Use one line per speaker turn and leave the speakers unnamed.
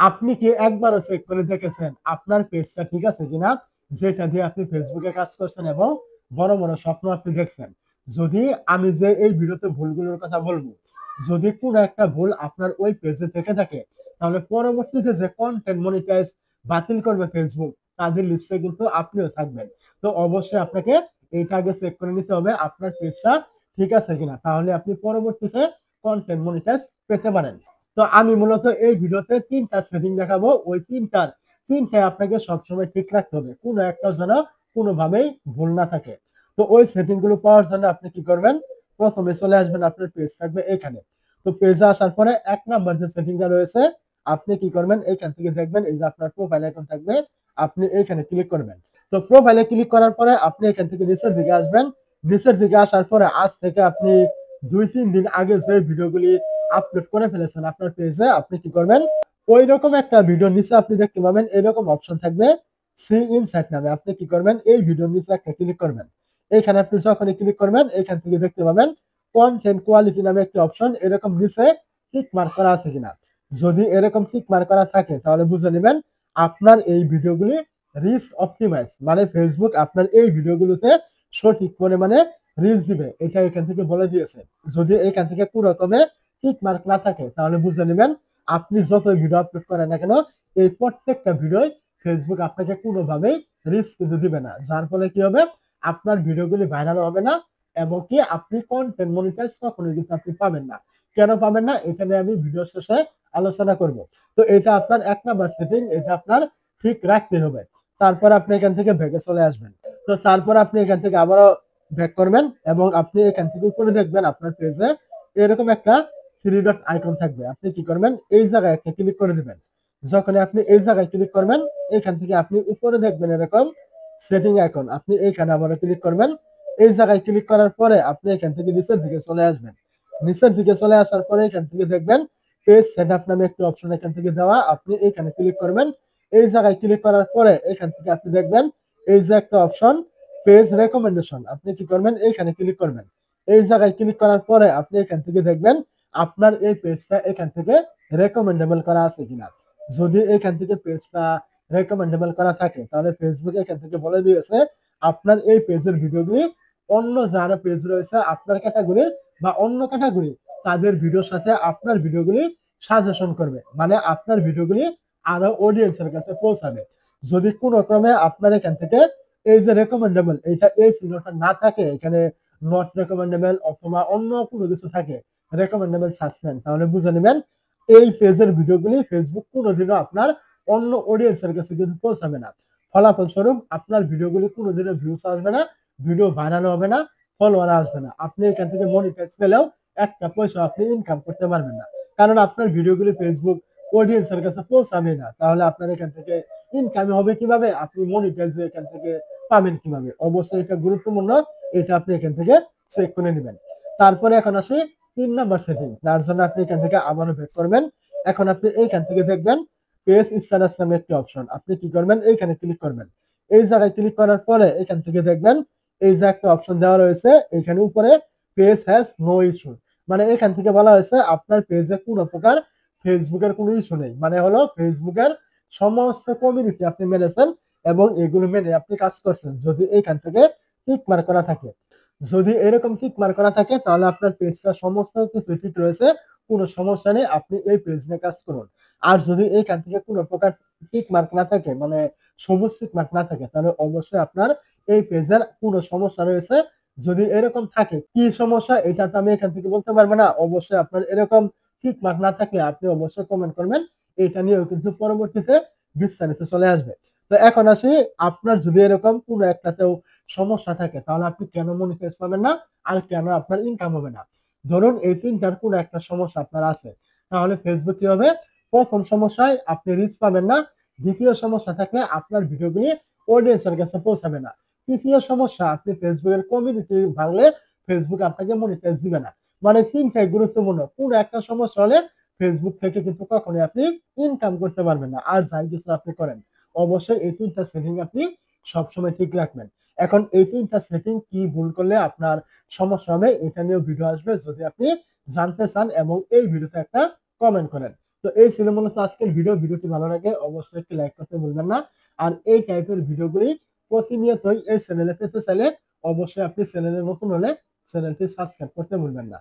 আপনি কি একবারও চেক করে দেখেছেন আপনার পেজটা ঠিক আছে কিনা, যেটা দিয়ে আপনি ফেসবুকে কাজ করছেন এবং বড় বড় স্বপ্ন আপনি দেখছেন? যদি আমি যে এই ভিডিওতে ভুলগুলোর কথা বলবো, যদি কোনো একটা ভুল আপনার ওই পেজে থেকে থাকে, তাহলে পরবর্তীতে যে কন্টেন্ট মনিটাইজ বাতিল করবে ফেসবুক, তাদের লিস্টে কিন্তু আপনিও থাকবেন। তো অবশ্যই আপনাকে এইটা আগে চেক করে নিতে হবে আপনার পেজটা ঠিক আছে কিনা, তাহলে আপনি পরবর্তীতে কন্টেন্ট মনিটাইজ পেতে পারেন। তো আমি মূলত এই ভিডিওতে ৩টা সেটিং দেখাবো। ওই ৩টায় আপনাকে সবসময় ঠিক রাখতে হবে। কোনো একটা যেন কোনোভাবেই ভুল না থাকে। তো ওই সেটিং গুলো পাওয়ার জন্য আপনি কি করবেন? প্রথমে চলে আসবেন, আপনার পেজ থাকবে এখানে। তো পেজে আসার পরে ১ নাম্বার যে সেটিংটা রয়েছে, আপনি কি করবেন? এইখান থেকে দেখবেন এই যে আপনার প্রোফাইল আইকন থাকবে, আপনি এইখানে ক্লিক করবেন। তো প্রোফাইলে ক্লিক করার পরে আপনি এখান থেকে নিচের দিকে আসবেন। নিচের দিকে আসার পরে আজ থেকে আপনি ২-৩ দিন আগে যে ভিডিওগুলি আপলোড করে ফেলেছেন আপনার পেজে, আপনি কি করবেন? ওই রকম একটা ভিডিও নিচে আপনি দেখতে পাবেন এরকম অপশন থাকবে সি ইনসাইট নামে। আপনি কি করবেন? এই ভিডিওর নিচে একটা ক্লিক করবেন। এইখানে আপনি যখনই ক্লিক করবেন, এইখান থেকে দেখতে পাবেন কনটেন্ট কোয়ালিটি নামে একটি অপশন, এরকম নিচে টিক মার্ক করা আছে কিনা। যদি এরকম টিক মার্ক করা থাকে তাহলে বুঝে নেবেন আপনার এই ভিডিওগুলি রিচ অপটিমাইজ, মানে ফেসবুক আপনার এই ভিডিওগুলোতে সঠিক পরিমাণে রিচ দিবে, এটা এখান থেকে বলে দিয়েছে। যদি এখান থেকে কোনো রকমে টিক মার্ক না থাকে তাহলে বুঝে নেবেন আপনি যত ভিডিও আপলোড করেন না কেন, এই প্রত্যেকটা ভিডিও ফেসবুক আপনাকে কোনোভাবেই রিচ কিন্তু দিবে না। যার ফলে কি হবে? আপনার ভিডিওগুলি ভাইরাল হবে না এবং কি আপনি কন্টেন্ট মনিটাইজ কখনোই কিন্তু আপনি পাবেন না। কেন পাবেন না? এটা নিয়ে আমি ভিডিও শেষে আলোচনা করব। তো এটা আপনার ১ নাম্বার সেটিং, এটা আপনার ঠিক রাখতে হবে। তারপর আপনি এখান থেকে ব্যাকে চলে আসবেন। তো তারপর আপনি এখান থেকে আবারও ব্যাক করবেন এবং আপনি এখান থেকে উপরে দেখবেন আপনার পেজে এরকম একটা 3 ডট আইকন থাকবে। আপনি কি করবেন? এই জায়গায় একটা ক্লিক করে দিবেন। যখনই আপনি এই জায়গায় ক্লিক করবেন, এখান থেকে আপনি উপরে দেখবেন এরকম সেটিং আইকন। আপনি এইখানে আবারও ক্লিক করবেন। এই জায়গায় ক্লিক করার পরে আপনি এখান থেকে নিচের দিকে চলে আসবেন। নিচের দিকে চলে আসার পরে এখান থেকে দেখবেন পেজ সেটআপ নামে একটি অপশন এখান থেকে দেওয়া। আপনি এইখানে ক্লিক করবেন। এই জায়গায় ক্লিক করার পরে এখান থেকে আপনি দেখবেন এই যে একটা অপশন পেজ রেকমেন্ডেশন, আপনি কি করবেন? এইখানে ক্লিক করবেন। এই জায়গায় ক্লিক করার পরে আপনি এখান থেকে দেখবেন আপনার এই পেজটা এখান থেকে রেকমেন্ডেবল করা আছে কিনা। যদি এখান থেকে পেজটা রেকমেন্ডেবল করা থাকে তাহলে ফেসবুক এখান থেকে বলে দিয়েছে আপনার এই পেজের ভিডিওগুলি অন্য যারা পেজ রয়েছে আপনার ক্যাটাগরির বা অন্য ক্যাটাগরি, তাদের ভিডিওর সাথে আপনার ভিডিওগুলি সাজেশন করবে, মানে আপনার ভিডিওগুলি আরো অডিয়েন্সের কাছে পৌঁছাবে। যদি কোনো ক্রমে আপনার এখান থেকে এই যে রেকমেন্ডেবল এইটা এই চিহ্নটা না থাকে, এখানে নট রেকমেন্ডেবল অথবা অন্য কোনো কিছু থাকে রেকমেন্ডেবল সাসপেন্ড, তাহলে বুঝে নেবেন এই পেজের ভিডিওগুলি ফেসবুক কোনোদিনও আপনার অন্য অডিয়েন্সের কাছে কিন্তু পৌঁছাবে না। ফলাফল স্বরূপ আপনার ভিডিওগুলি কোনোদিনও ভিউস আসবে না, ভিডিও ভাইরাল হবে না, ফলোয়ার আসবে না। আপনি এখান থেকে মনিটাইজ পেলেও একটা পয়সা আপনি ইনকাম করতে পারবেন না, কারণ আপনার ভিডিওগুলি ফেসবুক অডিয়েন্সের কাছে পৌঁছাবে না। তাহলে আপনার এখান থেকে ইনকাম হবে কিভাবে? আপনি মনিটাইজ এখান থেকে পাবেন কিভাবে? অবশ্যই এটা গুরুত্বপূর্ণ, এটা আপনি এখান থেকে চেক করে নেবেন। তারপরে এখন আসি ৩ নাম্বার সেটিং, যার জন্য আপনি এখান থেকে আবারও ব্যাক করবেন। এখন আপনি এইখান থেকে দেখবেন পেজ স্ট্যাটাস নামে একটি অপশন, আপনি কি করবেন? এইখানে ক্লিক করবেন। এই জায়গায় ক্লিক করার পরে এখান থেকে দেখবেন এই যে একটা অপশন দেওয়া রয়েছে এখানে উপরে পেজ হ্যাজ নো ইস্যু, মানে এখান থেকে বলা হয়েছে আপনার পেজে কোনো প্রকার ফেসবুকের কোনো ইস্যু নেই, মানে হলো ফেসবুকের সমস্ত কমিউনিটি আপনি মেনেছেন এবং এগুলো মেনে আপনি কাজ করছেন। যদি এইখান থেকে টিক মার্ক করা থাকে, যদি এরকম টিক মার্ক করা থাকে তাহলে আপনার পেজটা সমস্ত কিছু ঠিক রয়েছে, কোনো সমস্যা নেই, আপনি এই পেজ নিয়ে কাজ করুন। আর যদি এইখান থেকে কোনো প্রকার টিক মার্ক না থাকে, মানে সবুজ টিক মার্ক না থাকে, তাহলে অবশ্যই আপনার এই পেজের কোনো সমস্যা রয়েছে। যদি এরকম থাকে, কি সমস্যা এটা তো আমি এখান থেকে বলতে পারবো না। অবশ্যই আপনার এরকম টিক মার্ক না থাকলে আপনি অবশ্যই কমেন্ট করবেন, এটা নিয়েও কিন্তু পরবর্তীতে বিস্তারিত চলে আসবে। তো এখন আসি, আপনার যদি এরকম কোনো একটাতেও সমস্যা থাকে তাহলে আপনি কেন মনিটাইজ পাবেন না আর কেন আপনার ইনকাম হবে না? ধরুন এই ৩টার কোনো একটা সমস্যা আপনার আছে, তাহলে ফেসবুক কি হবে? প্রথম সমস্যায় আপনি রিচ পাবেন না, দ্বিতীয় সমস্যা থাকলে আপনার ভিডিওগুলি অডিয়েন্সের কাছে পৌঁছাবে না, তৃতীয় সমস্যা আপনি ফেসবুকের কমিউনিটি ভাঙলে ফেসবুক আপনাকে মনিটাইজ দিবে না। মানে ৩টাই গুরুত্বপূর্ণ, কোনো একটা সমস্যা হলে ফেসবুক থেকে কিন্তু কখনোই আপনি ইনকাম করতে পারবেন না। আর যাই কিছু আপনি করেন, অবশ্যই এই ৩টা সেটিং আপনি সবসময় ঠিক রাখবেন। এখন এই ৩টা সেটিং কি ভুল করলে আপনার সমস্যা হবে, এটা নিয়েও ভিডিও আসবে। যদি আপনি জানতে চান এবং এই ভিডিওতে একটা কমেন্ট করেন। তো এই ছিল মূলত আজকের ভিডিও। ভিডিওটি ভালো লাগে অবশ্যই একটি লাইক করতে ভুলবেন না। আর এই টাইপের ভিডিওগুলি প্রতিনিয়তই এই চ্যানেলে পেতে চাইলে অবশ্যই আপনি চ্যানেলে নতুন হলে চ্যানেলটি সাবস্ক্রাইব করতে ভুলবেন না।